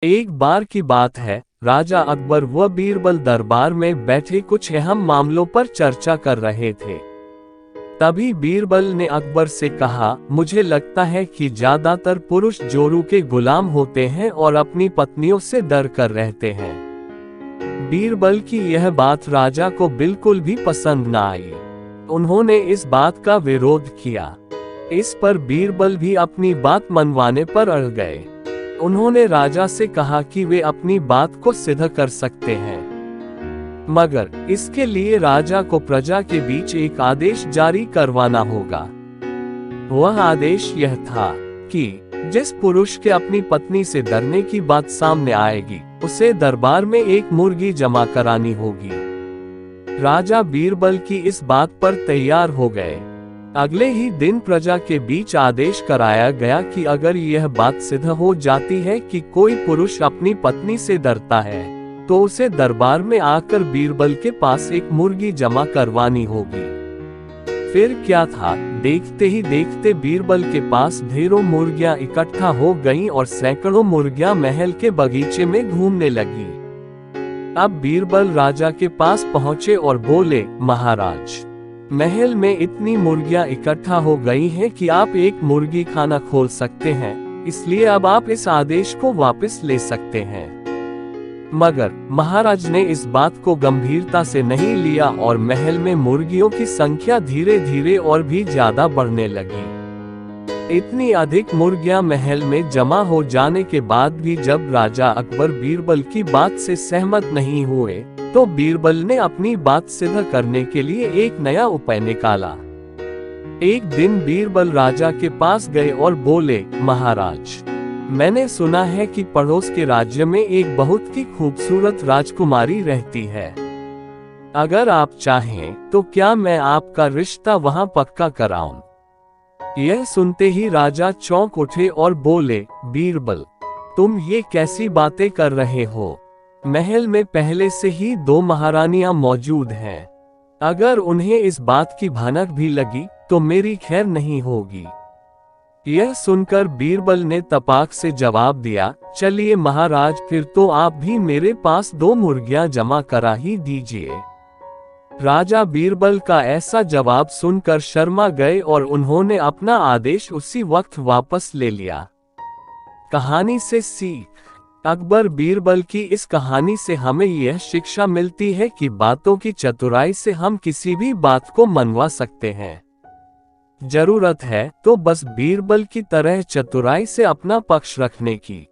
एक बार की बात है, राजा अकबर व बीरबल दरबार में बैठे कुछ अहम मामलों पर चर्चा कर रहे थे। तभी बीरबल ने अकबर से कहा, मुझे लगता है कि ज्यादातर पुरुष जोरू के गुलाम होते हैं और अपनी पत्नियों से डर कर रहते हैं। बीरबल की यह बात राजा को बिल्कुल भी पसंद न आई। उन्होंने इस बात का विरोध किया। इस पर बीरबल भी अपनी बात मनवाने पर अड़ गए। उन्होंने राजा से कहा कि वे अपनी बात को सिद्ध कर सकते हैं, मगर इसके लिए राजा को प्रजा के बीच एक आदेश जारी करवाना होगा। वह आदेश यह था कि जिस पुरुष के अपनी पत्नी से डरने की बात सामने आएगी, उसे दरबार में एक मुर्गी जमा करानी होगी। राजा बीरबल की इस बात पर तैयार हो गए। अगले ही दिन प्रजा के बीच आदेश कराया गया कि अगर यह बात सिद्ध हो जाती है कि कोई पुरुष अपनी पत्नी से डरता है, तो उसे दरबार में आकर बीरबल के पास एक मुर्गी जमा करवानी होगी। फिर क्या था, देखते ही देखते बीरबल के पास ढेरों मुर्गियां इकट्ठा हो गईं और सैकड़ों मुर्गियां महल के बगीचे में घूमने लगी। अब बीरबल राजा के पास पहुंचे और बोले, महाराज, महल में इतनी मुर्गियां इकट्ठा हो गई हैं कि आप एक मुर्गी खाना खोल सकते हैं, इसलिए अब आप इस आदेश को वापस ले सकते हैं। मगर महाराज ने इस बात को गंभीरता से नहीं लिया और महल में मुर्गियों की संख्या धीरे धीरे और भी ज्यादा बढ़ने लगी। इतनी अधिक मुर्गियां महल में जमा हो जाने के बाद भी जब राजा अकबर बीरबल की बात से सहमत नहीं हुए, तो बीरबल ने अपनी बात सिद्ध करने के लिए एक नया उपाय निकाला। एक दिन बीरबल राजा के पास गए और बोले, महाराज, मैंने सुना है कि पड़ोस के राज्य में एक बहुत ही खूबसूरत राजकुमारी रहती है। अगर आप चाहें तो क्या मैं आपका रिश्ता वहां पक्का कराऊं? यह सुनते ही राजा चौंक उठे और बोले, बीरबल, तुम ये कैसी बातें कर रहे हो? महल में पहले से ही 2 महारानियां मौजूद हैं। अगर उन्हें इस बात की भनक भी लगी तो मेरी खैर नहीं होगी। यह सुनकर बीरबल ने तपाक से जवाब दिया, चलिए महाराज, फिर तो आप भी मेरे पास 2 मुर्गियां जमा करा ही दीजिए। राजा बीरबल का ऐसा जवाब सुनकर शर्मा गए और उन्होंने अपना आदेश उसी वक्त वापस ले लिया। कहानी से सीख। अकबर बीरबल की इस कहानी से हमें यह शिक्षा मिलती है कि बातों की चतुराई से हम किसी भी बात को मनवा सकते हैं। जरूरत है तो बस बीरबल की तरह चतुराई से अपना पक्ष रखने की।